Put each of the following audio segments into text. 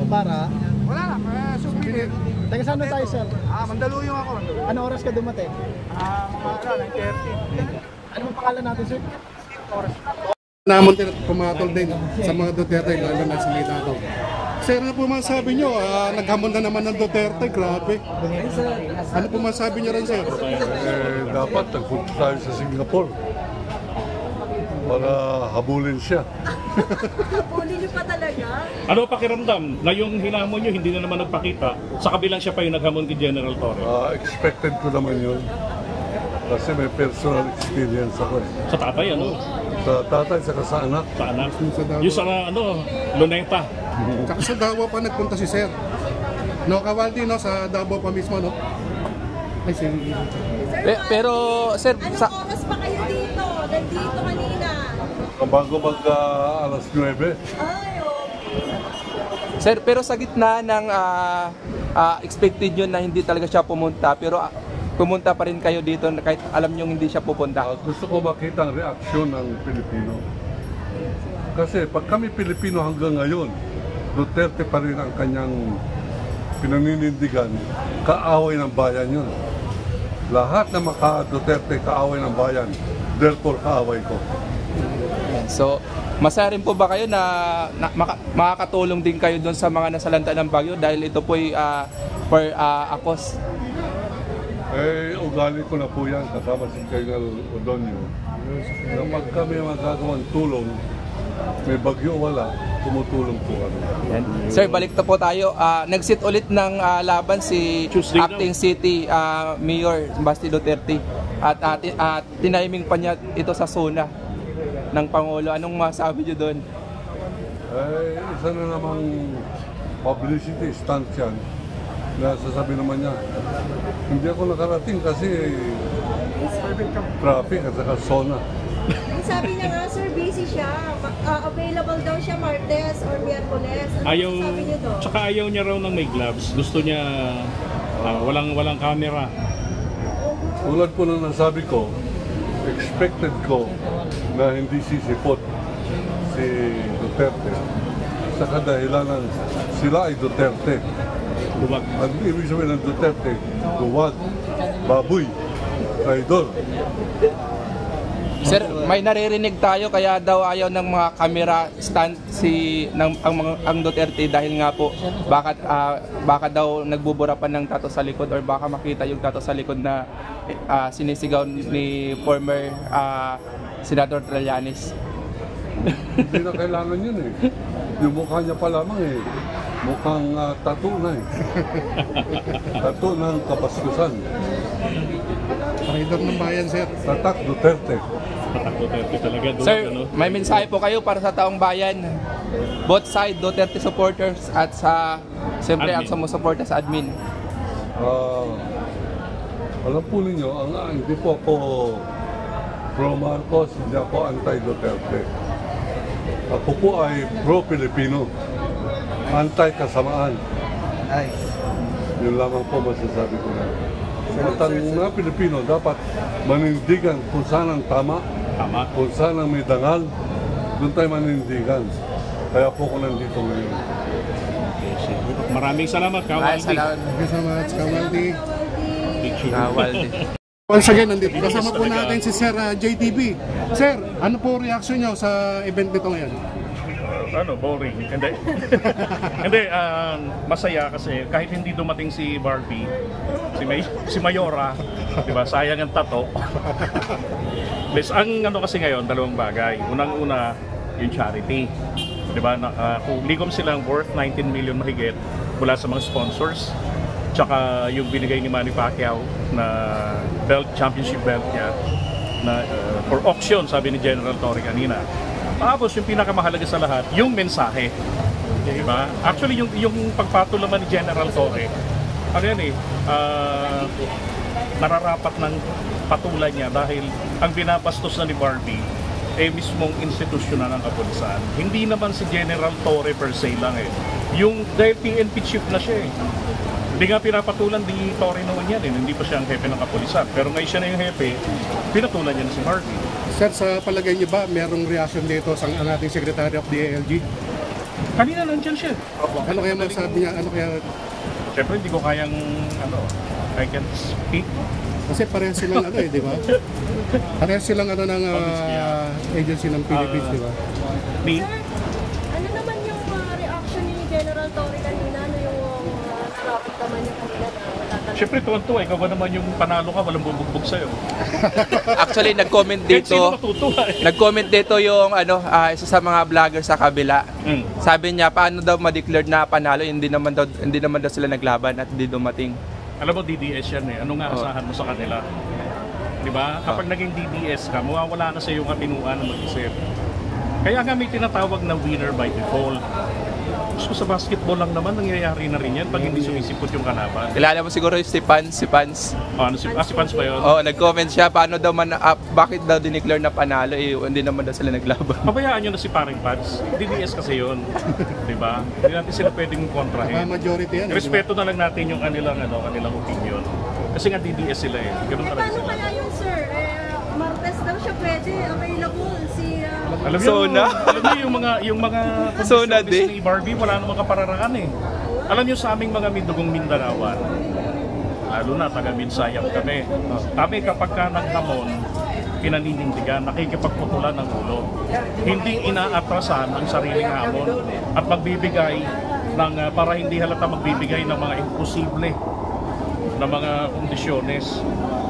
bara. Wala lang, sumili. Taga saan na tayo, sir? Mandaluyong ako. Ano oras ka dumating? Mga 9:30. Ano ang pangalan natin, sir? Namon din at pumatol din sa mga Duterte, lalo na sa Maynado. Sir, ano po masabi nyo? Naghamon na naman ng Duterte, grabe. Ano po masabi nyo rin, sir? Dapat nagpunta tayo sa Singapore para habulin siya. Habulin niyo pa talaga? Ano pakiramdam? Ngayong hinamon nyo, hindi na naman nagpakita. Sa kabilang siya pa yung naghamon kay General Torre. Expected ko naman yun. Kasi may personal experience ako eh. Sa tatay, ano? Sa tatay, saka sa anak. Sa anak. Yung sa, Luneta. Saka sa Davao pa nagpunta si sir. No, Kawaldi, no? Sa Davao pa mismo, no? Ay, sige. Pero, sir, anong oras pa kayo dito? Nandito kanina. Bago alas 9. Sir, pero sa gitna ng expected yun na hindi talaga siya pumunta, pero pumunta pa rin kayo dito kahit alam nyo hindi siya pupunta. Gusto ko makita ang reaksyon ng Pilipino. Kasi pag kami Pilipino hanggang ngayon, Duterte pa rin ang kanyang pinaninindigan, kaaway ng bayan yun. Lahat na maka-Duterte kaaway ng bayan, therefore kaaway ko. So, masaya rin po ba kayo na makakatulong din kayo doon sa mga nasalanta ng bagyo dahil ito po'y for ACOS? Ugali ko na po yan, kasama si Colonel Odonio. Na pag kami magagawang tulong, may bagyo wala, tumutulong po kami. Sir, balik na po tayo. Nag-sit ulit ng laban si Acting City Mayor Basti Duterte. At tiniming pa niya ito sa zona ng Pangulo. Anong masabi niyo doon? Isa na namang publicity stunt yan. Nasasabi naman niya, hindi ako nakarating kasi traffic at saka zona. Sabi niya nga, sir, busy siya. Available daw siya Martes or Miyerkules. Ayaw, tsaka ayaw niya raw ng may gloves. Gusto niya walang camera. Tulad po na nasabi ko, expected ko na hindi sisipot si Duterte sa kadahilanan sila ay Duterte. Duwag. Ang ibig sabihin ng Duterte, duwag, baboy, traidor. Sir, may naririnig tayo kaya daw ayaw ng mga camera stand ang Duterte dahil nga po baka daw nagbubura pa ng tato sa likod or baka makita yung tato sa likod na sinisigaw ni former Senator Trillanes. Hindi na kailangan yun eh. Yung mukha niya pa lamang eh. Mukhang tattoo na eh. Tattoo ng kabaskusan. Traidor ng bayan, sir. Tatak Duterte. Tatak Duterte talaga. Sir, may mensahe po kayo para sa taong bayan. Both side, Duterte supporters at siyempre ang sumusuporta sa admin. Alam po ninyo, hindi po ako pro-Marcos, hindi ako anti-Duterte. Ako po ay pro-Pilipino. Anti-kasamaan. Yun lamang po masasabi ko na. At ang mga Pilipino dapat manindigan kung saan ang tama, kung saan ang may dangal, doon tayo manindigan. Kaya po ko nandito ngayon. Maraming salamat, Kawaldi. Thank you so much, Kawaldi. Kawaldi. Once again, nandito. Kasama po natin si Sir JTB. Sir, ano po reaction nyo sa event nito ngayon? Boring. Hindi. Hindi, masaya kasi kahit hindi dumating si Barbie, si Mayora, di ba? Sayang ang tato. Ang kasi ngayon, dalawang bagay. Unang-una, yung charity. Di ba? Kung ligom silang worth 19 million mahigit mula sa mga sponsors. Tsaka yung binigay ni Manny Pacquiao na belt, championship belt niya na for auction, sabi ni General Torre kanina. Tapos yung pinakamahalaga sa lahat, yung mensahe. Diba? Actually, yung pagpatol naman ni General Torre, nararapat ng patulan niya dahil ang binabastos na ni Barbie mismong institusyon ng kapulisan. Hindi naman si General Torre per se lang Yung dahil PNP chief na siya Hindi nga pinapatulan ni Torre noon yan Hindi pa siya ang hepe ng kapulisan. Pero ngayon siya na yung hepe, pinatulan niya na si Barbie. Sir, sa palagay niyo ba, merong reaction dito sa ating Secretary of the ALG? Kanina nandyan siya. Ano kaya masabi niya? Ano kaya... Siyempre hindi ko kayang, I can speak. Kasi parehas silang ano eh, di ba? Parehas silang ano ng agency ng Philippines, di ba? Me? Sir, ano naman yung reaction ni General Torre kanina? Ano yung nararamdaman niya kanina na wala talaga? Siyempre tuwan-tuwa, ikaw ba naman yung panalo ka, walang bubugbog sa'yo. Actually, nag-comment Kahit sino dito. matutuwa eh. Nag-comment dito yung isa sa mga vlogger sa kabila. Mm. Sabi niya, paano daw ma-declared na panalo, hindi naman daw sila naglaban at hindi dumating. Alam mo, DDS yan eh. Ano nga asahan mo sa kanila? Di ba? Kapag naging DDS ka, mawawala na sa iyong katinuan na mag-isip. Kaya nga may tinatawag na winner by default. Gusto sa basketball lang naman, nangyayari na rin yan pag hindi sumisipot yung kalaban. Kilala mo siguro yung si Pans. Si Pans ba yun? Oo, nag-comment siya, paano daw bakit daw dineclare na panalo, hindi naman daw sila naglaban. Pabayaan nyo na si paring Pans. DDS kasi yun. Di ba? Hindi natin sila pwedeng kontrahin. Majority yan. Respeto na lang natin yung kanilang opinion. Kasi nga DDS sila eh. Ganun talaga Paano sila. kaya yun, sir? Martes daw siya pwede, available. Alam niyo, Sona? alam niyo yung mga Sona conditions di? ni Barbie, wala namang kapararaan eh. Alam niyo sa aming mga midugong Mindanawan, lalo na taga Minsayang kami. Kami kapag ka naghamon, pinaninindigan, nakikipagputulan ng ulo. Hindi inaatrasan ang sariling hamon at magbibigay ng, para hindi halata magbibigay ng mga imposible na mga kondisyones.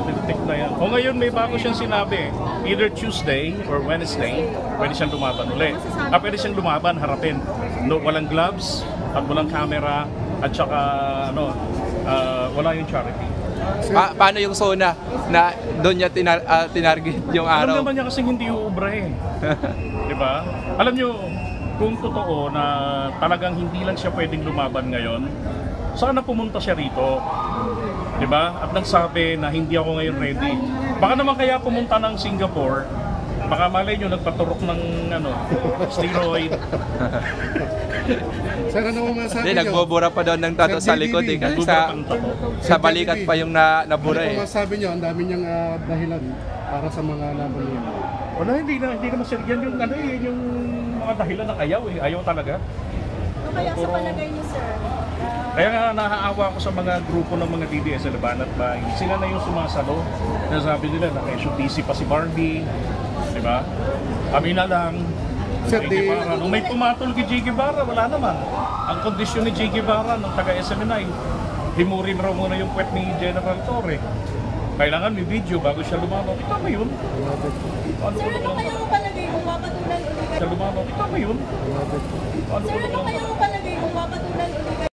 Tintik na yan. O ngayon may bago siyang sinabi, either Tuesday or Wednesday, pwede siyang lumaban ulit. Pwede siyang lumaban, harapin. No, walang gloves, at walang camera, at saka wala yung charity. Paano yung Sona na doon niya tinarget yung Alam araw? naman niya kasi hindi uubra eh. Di ba? Alam niyo, kung totoo na talagang hindi lang siya pwedeng lumaban ngayon, sana pumunta siya rito. Di ba? At nagsabi na hindi ako ngayon ready. Baka naman kaya pumunta ng Singapore, baka malay nyo nagpaturok ng steroid. Sir, ano mo masabi Hindi, niyo? nagbubura pa daw ng tato sa likod eh. Kasi sa balikat pa yung nabura Ano eh. po masabi niyo? Ang dami niyang dahilan para sa mga laban niya. Wala, hindi naman sir. Yan yung, yung mga dahilan ng ayaw eh. Ayaw talaga. Ano kaya sa palagay niyo, sir? Kaya nga naaawa ko sa mga grupo ng mga DDS sa Labanat Bay. Sila na yung sumasalo. Nasabi nila na SUTC pa si Barbie. Di ba? Kami na lang. Sir, J. Guevara. Nung may pumatol kay J. Guevara, wala naman. Ang kondisyon ni J. Guevara nung taga-SMNI, himurin raw muna yung puwet ni General Torre. Kailangan may video bago siya lumaban. Tama yun. Ano Sir, ano kaya ang palagay mo? Papatulan ulit siya lumaban? Tama yun. Ano Sir, ano kaya ang